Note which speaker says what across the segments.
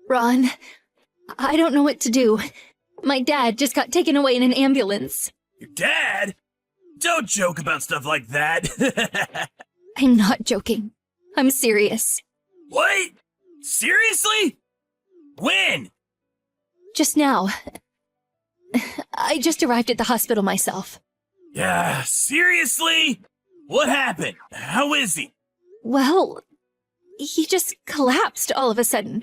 Speaker 1: Ron, I don't know what to do. My dad just got taken away in an ambulance.
Speaker 2: Your dad? Don't joke about stuff like that.
Speaker 1: I'm not joking. I'm serious.
Speaker 2: What? Seriously? When?
Speaker 1: Just now. I just arrived at the hospital myself.
Speaker 2: Yeah, seriously? What happened? How is he?
Speaker 1: Well, he just collapsed all of a sudden.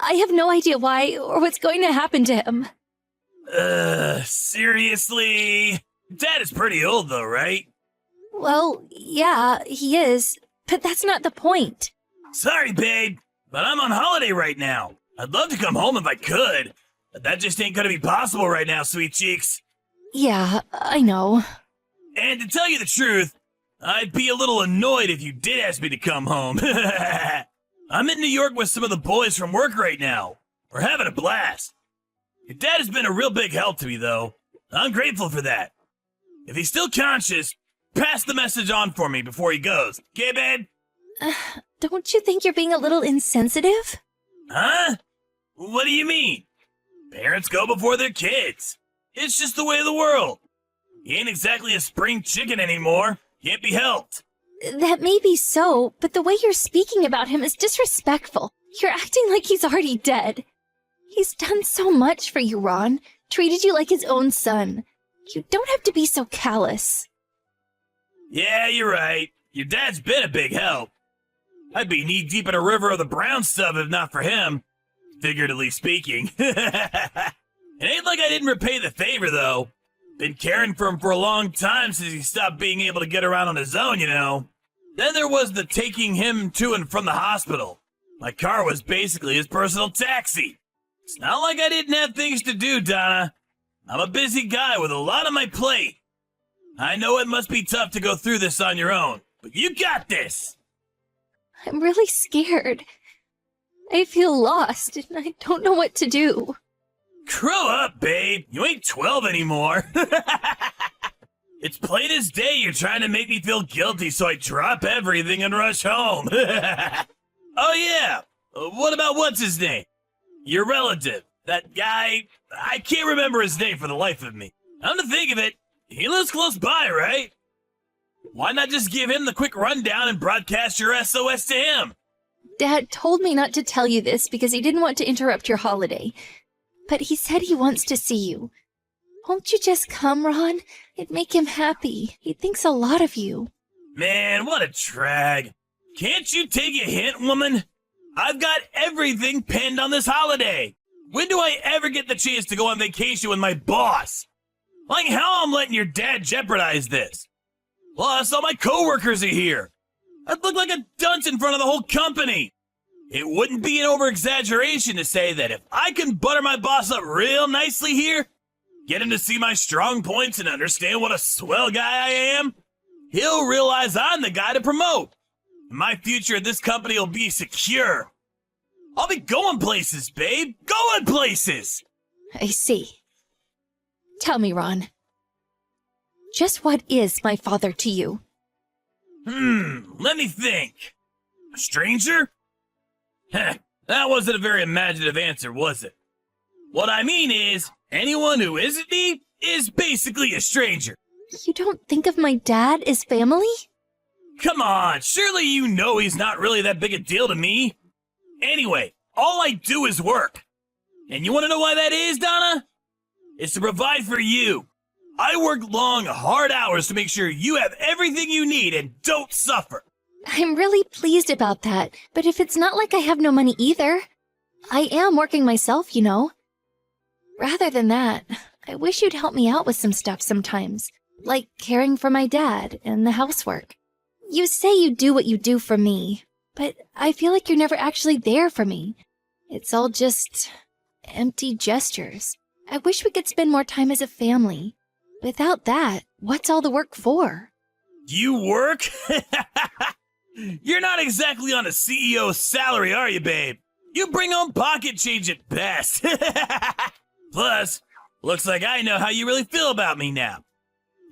Speaker 1: I have no idea why or what's going to happen to him.
Speaker 2: Seriously? Dad is pretty old though, right?
Speaker 1: Well, yeah, he is, but that's not the point.
Speaker 2: Sorry, babe, but I'm on holiday right now. I'd love to come home if I could, but that just ain't gonna be possible right now, sweet cheeks.
Speaker 1: Yeah, I know.
Speaker 2: And to tell you the truth, I'd be a little annoyed if you did ask me to come home. I'm in New York with some of the boys from work right now. We're having a blast. Your dad has been a real big help to me, though. I'm grateful for that. If he's still conscious, pass the message on for me before he goes. Okay, babe?
Speaker 1: Don't you think you're being a little insensitive?
Speaker 2: Huh? What do you mean? Parents go before their kids. It's just the way of the world. He ain't exactly a spring chicken anymore. Can't be helped.
Speaker 1: That may be so, but the way you're speaking about him is disrespectful. You're acting like he's already dead. He's done so much for you, Ron. Treated you like his own son. You don't have to be so callous.
Speaker 2: Yeah, you're right. Your dad's been a big help. I'd be knee-deep in a river of the brown stuff if not for him. Figuratively speaking. It ain't like I didn't repay the favor, though. Been caring for him for a long time since he stopped being able to get around on his own, you know. Then there was the taking him to and from the hospital. My car was basically his personal taxi. It's not like I didn't have things to do, Donna. I'm a busy guy with a lot on my plate. I know it must be tough to go through this on your own, but you got this.
Speaker 1: I'm really scared. I feel lost, and I don't know what to do.
Speaker 2: Grow up, babe. You ain't 12 anymore. It's plain as day you're trying to make me feel guilty, so I drop everything and rush home. Oh, yeah. What about what's his name? Your relative. That guy. I can't remember his name for the life of me. Come to think of it, he lives close by, right? Why not just give him the quick rundown and broadcast your SOS to him?
Speaker 1: Dad told me not to tell you this because he didn't want to interrupt your holiday. But he said he wants to see you. Won't you just come, Ron? It'd make him happy. He thinks a lot of you.
Speaker 2: Man, what a drag. Can't you take a hint, woman? I've got everything pinned on this holiday. When do I ever get the chance to go on vacation with my boss? Like how I'm letting your dad jeopardize this? Plus, all my coworkers are here. I'd look like a dunce in front of the whole company. It wouldn't be an over-exaggeration to say that if I can butter my boss up real nicely here, get him to see my strong points and understand what a swell guy I am, he'll realize I'm the guy to promote. My future at this company will be secure. I'll be going places, babe. Going places!
Speaker 1: I see. Tell me, Ron. Just what is my father to you?
Speaker 2: Let me think. A stranger? Heh, that wasn't a very imaginative answer, was it? What I mean is, anyone who isn't me is basically a stranger.
Speaker 1: You don't think of my dad as family?
Speaker 2: Come on, surely you know he's not really that big a deal to me. Anyway, all I do is work. And you want to know why that is, Donna? It's to provide for you. I work long, hard hours to make sure you have everything you need and don't suffer.
Speaker 1: I'm really pleased about that, but if it's not like I have no money either, I am working myself, you know. Rather than that, I wish you'd help me out with some stuff sometimes, like caring for my dad and the housework. You say you do what you do for me, but I feel like you're never actually there for me. It's all just empty gestures. I wish we could spend more time as a family. Without that, what's all the work for?
Speaker 2: You work? You're not exactly on a CEO's salary, are you, babe? You bring home pocket change at best. Plus, looks like I know how you really feel about me now.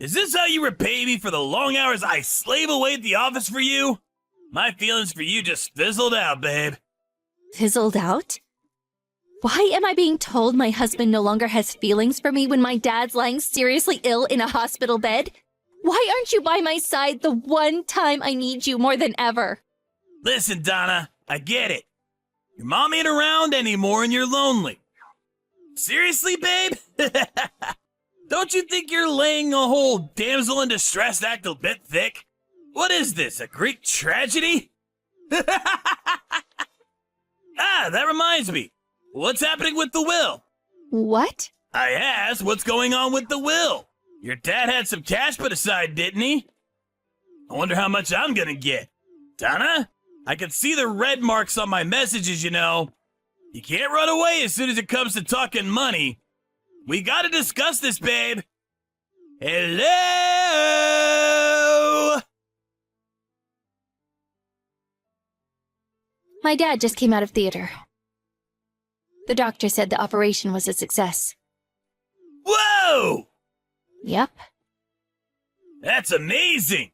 Speaker 2: Is this how you repay me for the long hours I slave away at the office for you? My feelings for you just fizzled out, babe.
Speaker 1: Fizzled out? Why am I being told my husband no longer has feelings for me when my dad's lying seriously ill in a hospital bed? Why aren't you by my side the one time I need you more than ever?
Speaker 2: Listen, Donna, I get it. Your mom ain't around anymore and you're lonely. Seriously, babe? Don't you think you're laying a whole damsel in distress act a bit thick? What is this, a Greek tragedy? That reminds me. What's happening with the will?
Speaker 1: What?
Speaker 2: I asked, what's going on with the will? Your dad had some cash put aside, didn't he? I wonder how much I'm gonna get. Donna? I can see the red marks on my messages, you know. You can't run away as soon as it comes to talking money. We gotta discuss this, babe. Hello?
Speaker 1: My dad just came out of theater. The doctor said the operation was a success.
Speaker 2: Whoa!
Speaker 1: Yep.
Speaker 2: That's amazing.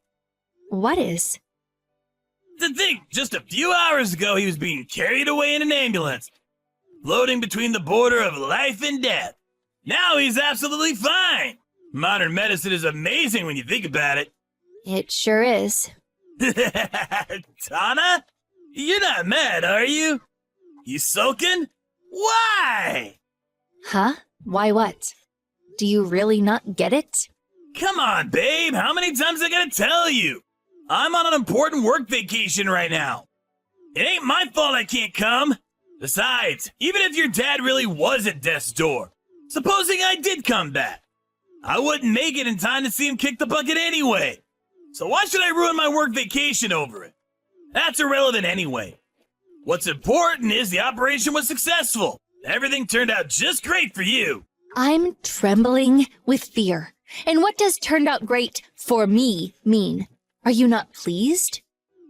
Speaker 1: What is?
Speaker 2: To think, just a few hours ago he was being carried away in an ambulance, floating between the border of life and death. Now he's absolutely fine. Modern medicine is amazing when you think about it.
Speaker 1: It sure is.
Speaker 2: Donna? You're not mad, are you? You sulking? Why?
Speaker 1: Huh? Why what? Do you really not get it?
Speaker 2: Come on, babe. How many times I gotta tell you? I'm on an important work vacation right now. It ain't my fault I can't come. Besides, even if your dad really was at death's door, supposing I did come back, I wouldn't make it in time to see him kick the bucket anyway. So why should I ruin my work vacation over it? That's irrelevant anyway. What's important is the operation was successful. Everything turned out just great for you.
Speaker 1: I'm trembling with fear. And what does turned out great for me mean? Are you not pleased?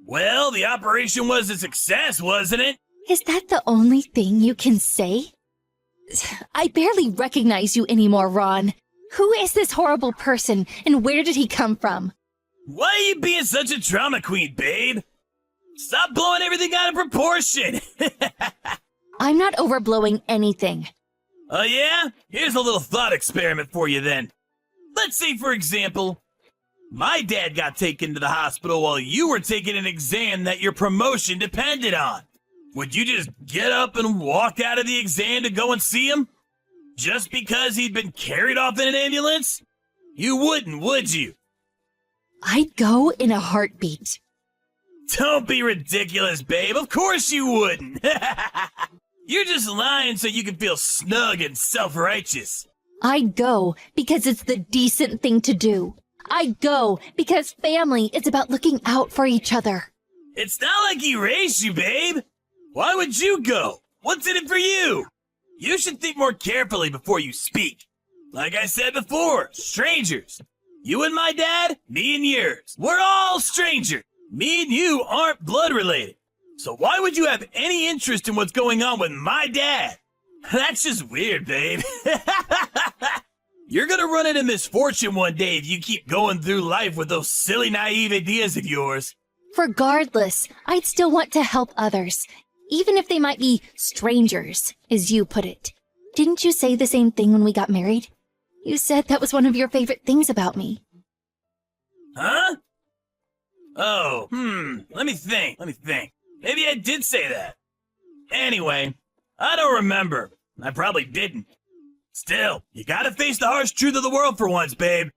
Speaker 2: Well, the operation was a success, wasn't it?
Speaker 1: Is that the only thing you can say? I barely recognize you anymore, Ron. Who is this horrible person, and where did he come from?
Speaker 2: Why are you being such a drama queen, babe? Stop blowing everything out of proportion.
Speaker 1: I'm not overblowing anything.
Speaker 2: Oh yeah? Here's a little thought experiment for you then. Let's say, for example, my dad got taken to the hospital while you were taking an exam that your promotion depended on. Would you just get up and walk out of the exam to go and see him? Just because he'd been carried off in an ambulance? You wouldn't, would you?
Speaker 1: I'd go in a heartbeat.
Speaker 2: Don't be ridiculous, babe. Of course you wouldn't. You're just lying so you can feel snug and self-righteous.
Speaker 1: I'd go because it's the decent thing to do. I'd go because family is about looking out for each other.
Speaker 2: It's not like he raised you, babe. Why would you go? What's in it for you? You should think more carefully before you speak. Like I said before, strangers. You and my dad, me and yours. We're all strangers. Me and you aren't blood related. So why would you have any interest in what's going on with my dad? That's just weird, babe. You're gonna run into misfortune one day if you keep going through life with those silly, naive ideas of yours.
Speaker 1: Regardless, I'd still want to help others, even if they might be strangers, as you put it. Didn't you say the same thing when we got married? You said that was one of your favorite things about me.
Speaker 2: Huh? Oh, let me think. Maybe I did say that. Anyway, I don't remember. I probably didn't. Still, you gotta face the harsh truth of the world for once, babe.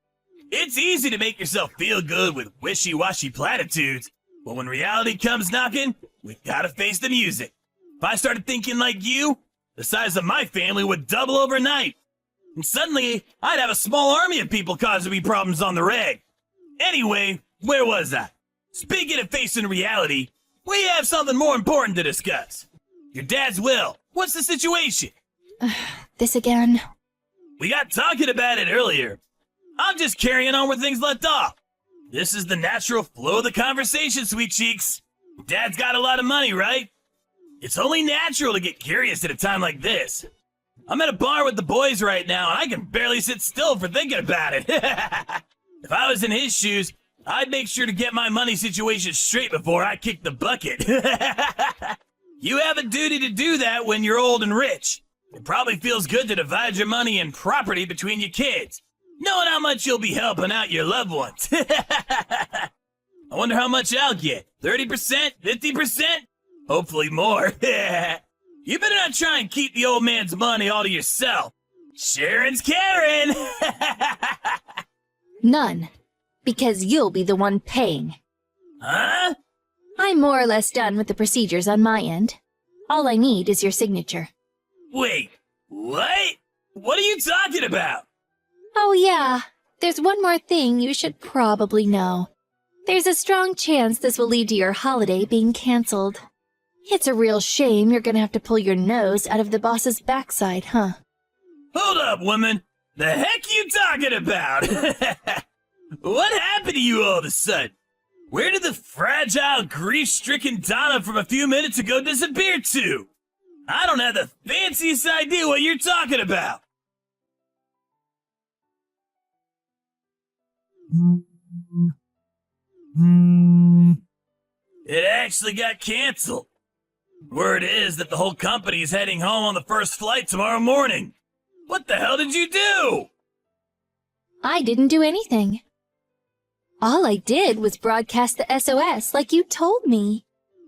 Speaker 2: It's easy to make yourself feel good with wishy-washy platitudes, but when reality comes knocking, we gotta face the music. If I started thinking like you, the size of my family would double overnight. And suddenly, I'd have a small army of people causing me problems on the reg. Anyway, where was I? Speaking of facing reality, we have something more important to discuss. Your dad's will. What's the situation?
Speaker 1: This again?
Speaker 2: We got talking about it earlier. I'm just carrying on where things left off. This is the natural flow of the conversation, sweet cheeks. Dad's got a lot of money, right? It's only natural to get curious at a time like this. I'm at a bar with the boys right now, and I can barely sit still for thinking about it. If I was in his shoes, I'd make sure to get my money situation straight before I kick the bucket. You have a duty to do that when you're old and rich. It probably feels good to divide your money and property between your kids, knowing how much you'll be helping out your loved ones. I wonder how much I'll get. 30%? 50%? Hopefully more. You better not try and keep the old man's money all to yourself. Sharon's Karen!
Speaker 1: None. Because you'll be the one paying.
Speaker 2: Huh?
Speaker 1: I'm more or less done with the procedures on my end. All I need is your signature.
Speaker 2: Wait, what? What are you talking about?
Speaker 1: Oh yeah, there's one more thing you should probably know. There's a strong chance this will lead to your holiday being cancelled. It's a real shame you're gonna have to pull your nose out of the boss's backside, huh?
Speaker 2: Hold up, woman. The heck you talking about? What happened to you all of a sudden? Where did the fragile, grief-stricken Donna from a few minutes ago disappear to? I don't have the fanciest idea what you're talking about. It actually got canceled. Word is that the whole company is heading home on the first flight tomorrow morning. What the hell did you do?
Speaker 1: I didn't do anything. All I did was broadcast the SOS like you told me.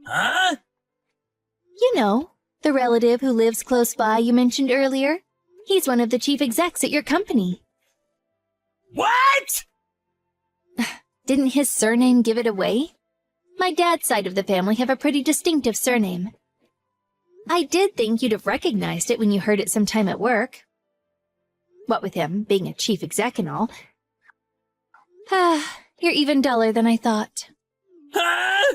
Speaker 2: Huh?
Speaker 1: You know, the relative who lives close by you mentioned earlier. He's one of the chief execs at your company.
Speaker 2: What?
Speaker 1: Didn't his surname give it away? My dad's side of the family have a pretty distinctive surname. I did think you'd have recognized it when you heard it sometime at work. What with him being a chief exec and all. You're even duller than I thought.
Speaker 2: Huh?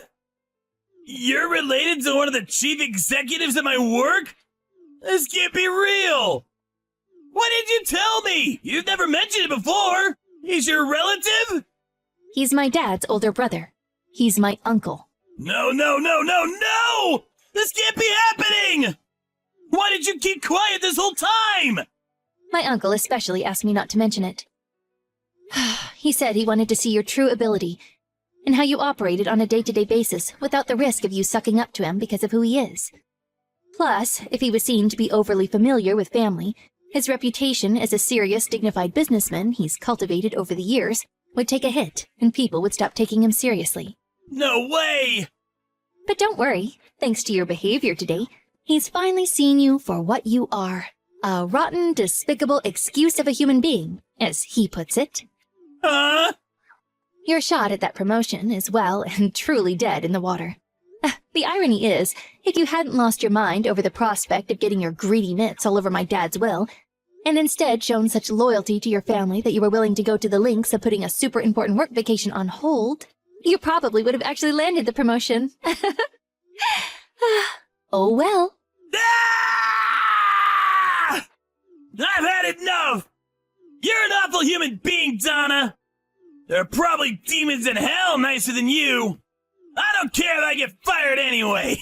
Speaker 2: You're related to one of the chief executives at my work? This can't be real. Why did you tell me? You've never mentioned it before. He's your relative?
Speaker 1: He's my dad's older brother. He's my uncle.
Speaker 2: No, no, no, no, no! This can't be happening! Why did you keep quiet this whole time?
Speaker 1: My uncle especially asked me not to mention it. He said he wanted to see your true ability and how you operated on a day-to-day basis without the risk of you sucking up to him because of who he is. Plus, if he was seen to be overly familiar with family, his reputation as a serious, dignified businessman he's cultivated over the years would take a hit and people would stop taking him seriously.
Speaker 2: No way!
Speaker 1: But don't worry, thanks to your behavior today, he's finally seen you for what you are. A rotten, despicable excuse of a human being, as he puts it.
Speaker 2: Huh?
Speaker 1: Your shot at that promotion is well and truly dead in the water. The irony is, if you hadn't lost your mind over the prospect of getting your greedy mitts all over my dad's will, and instead shown such loyalty to your family that you were willing to go to the lengths of putting a super important work vacation on hold, you probably would have actually landed the promotion. Oh well.
Speaker 2: Ah! I've had enough! You're an awful human being, Donna! There are probably demons in hell nicer than you! I don't care if I get fired anyway!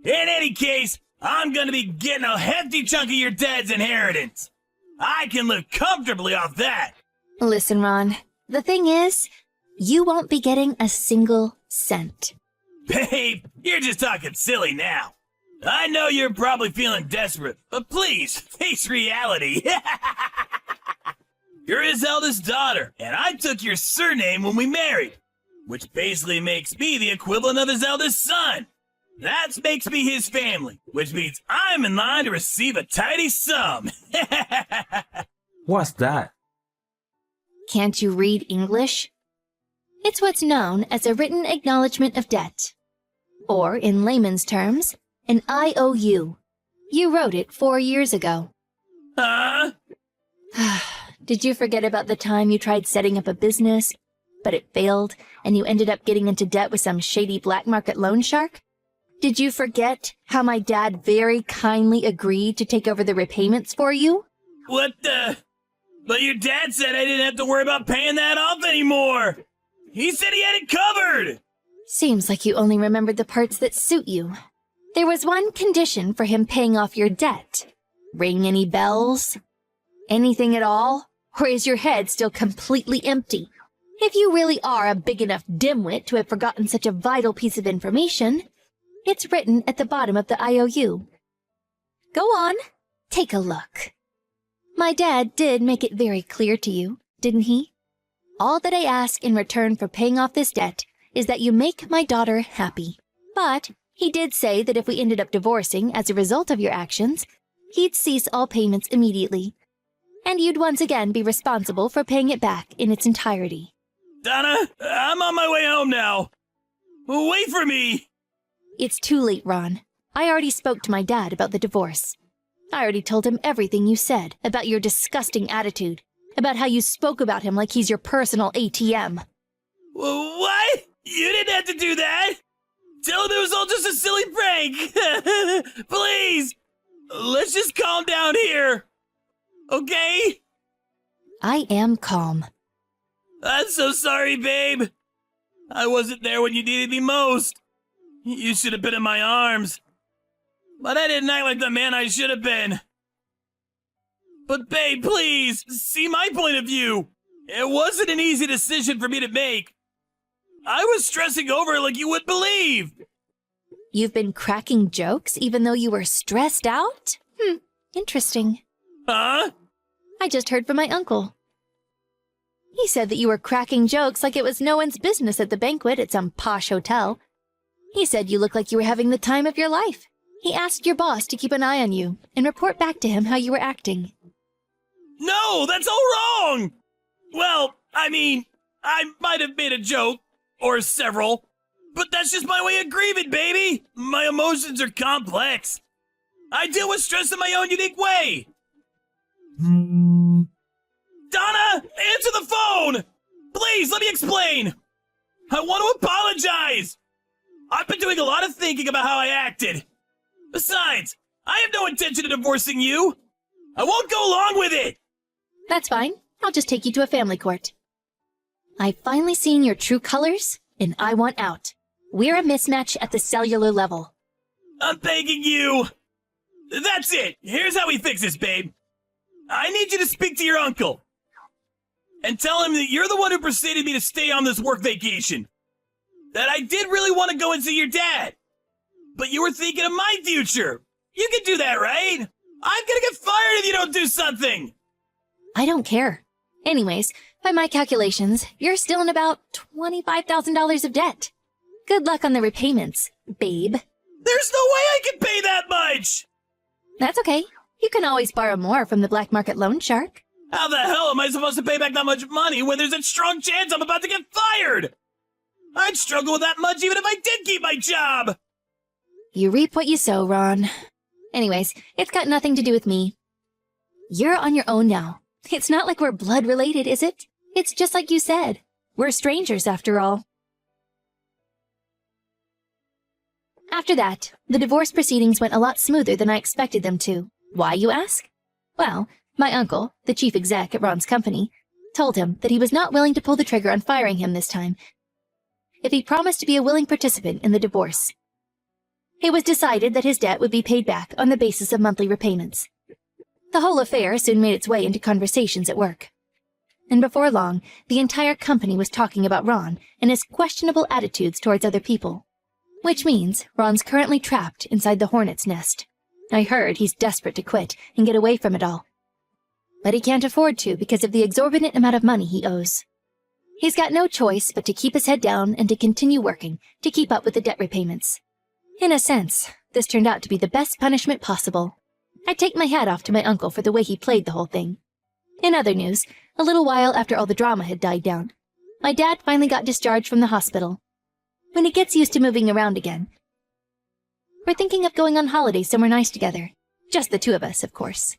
Speaker 2: In any case, I'm gonna be getting a hefty chunk of your dad's inheritance! I can live comfortably off that!
Speaker 1: Listen, Ron, the thing is, you won't be getting a single cent.
Speaker 2: Babe, you're just talking silly now. I know you're probably feeling desperate, but please, face reality. You're his eldest daughter, and I took your surname when we married, which basically makes me the equivalent of his eldest son. That makes me his family, which means I'm in line to receive a tidy sum.
Speaker 3: What's that?
Speaker 1: Can't you read English? It's what's known as a written acknowledgement of debt. Or, in layman's terms, an IOU. You wrote it 4 years ago.
Speaker 2: Huh?
Speaker 1: Did you forget about the time you tried setting up a business, but it failed, and you ended up getting into debt with some shady black market loan shark? Did you forget how my dad very kindly agreed to take over the repayments for you?
Speaker 2: What the? But your dad said I didn't have to worry about paying that off anymore. He said he had it covered.
Speaker 1: Seems like you only remembered the parts that suit you. There was one condition for him paying off your debt. Ring any bells? Anything at all? Or is your head still completely empty? If you really are a big enough dimwit to have forgotten such a vital piece of information, it's written at the bottom of the IOU. Go on. Take a look. My dad did make it very clear to you, didn't he? All that I ask in return for paying off this debt is that you make my daughter happy. But he did say that if we ended up divorcing as a result of your actions, he'd cease all payments immediately. And you'd once again be responsible for paying it back in its entirety.
Speaker 2: Donna, I'm on my way home now. Wait for me!
Speaker 1: It's too late, Ron. I already spoke to my dad about the divorce. I already told him everything you said about your disgusting attitude, about how you spoke about him like he's your personal ATM.
Speaker 2: What? You didn't have to do that! Tell him it was all just a silly prank! Please! Let's just calm down here! Okay?
Speaker 1: I am calm.
Speaker 2: I'm so sorry, babe. I wasn't there when you needed me most. You should have been in my arms. But I didn't act like the man I should have been. But babe, please, see my point of view. It wasn't an easy decision for me to make. I was stressing over it like you wouldn't believe.
Speaker 1: You've been cracking jokes even though you were stressed out? Interesting.
Speaker 2: Huh?
Speaker 1: I just heard from my uncle. He said that you were cracking jokes like it was no one's business at the banquet at some posh hotel. He said you looked like you were having the time of your life. He asked your boss to keep an eye on you and report back to him how you were acting.
Speaker 2: No, that's all wrong! Well, I mean, I might have made a joke, or several, but that's just my way of grieving, baby! My emotions are complex. I deal with stress in my own unique way! Donna, answer the phone! Please, let me explain! I want to apologize! I've been doing a lot of thinking about how I acted. Besides, I have no intention of divorcing you. I won't go along with it!
Speaker 1: That's fine. I'll just take you to a family court. I've finally seen your true colors, and I want out. We're a mismatch at the cellular level.
Speaker 2: I'm begging you! That's it! Here's how we fix this, babe. I need you to speak to your uncle. And tell him that you're the one who persuaded me to stay on this work vacation. That I did really want to go and see your dad. But you were thinking of my future. You can do that, right? I'm gonna get fired if you don't do something.
Speaker 1: I don't care. Anyways, by my calculations, you're still in about $25,000 of debt. Good luck on the repayments, babe.
Speaker 2: There's no way I can pay that much!
Speaker 1: That's okay. You can always borrow more from the black market loan shark.
Speaker 2: How the hell am I supposed to pay back that much money when there's a strong chance I'm about to get fired? I'd struggle with that much even if I did keep my job!
Speaker 1: You reap what you sow, Ron. Anyways, it's got nothing to do with me. You're on your own now. It's not like we're blood related, is it? It's just like you said. We're strangers after all. After that, the divorce proceedings went a lot smoother than I expected them to. Why, you ask? Well, my uncle, the chief exec at Ron's company, told him that he was not willing to pull the trigger on firing him this time if he promised to be a willing participant in the divorce. It was decided that his debt would be paid back on the basis of monthly repayments. The whole affair soon made its way into conversations at work. And before long, the entire company was talking about Ron and his questionable attitudes towards other people. Which means Ron's currently trapped inside the hornet's nest. I heard he's desperate to quit and get away from it all. But he can't afford to because of the exorbitant amount of money he owes. He's got no choice but to keep his head down and to continue working to keep up with the debt repayments. In a sense, this turned out to be the best punishment possible. I take my hat off to my uncle for the way he played the whole thing. In other news, a little while after all the drama had died down, my dad finally got discharged from the hospital. When he gets used to moving around again, we're thinking of going on holiday somewhere nice together. Just the two of us, of course.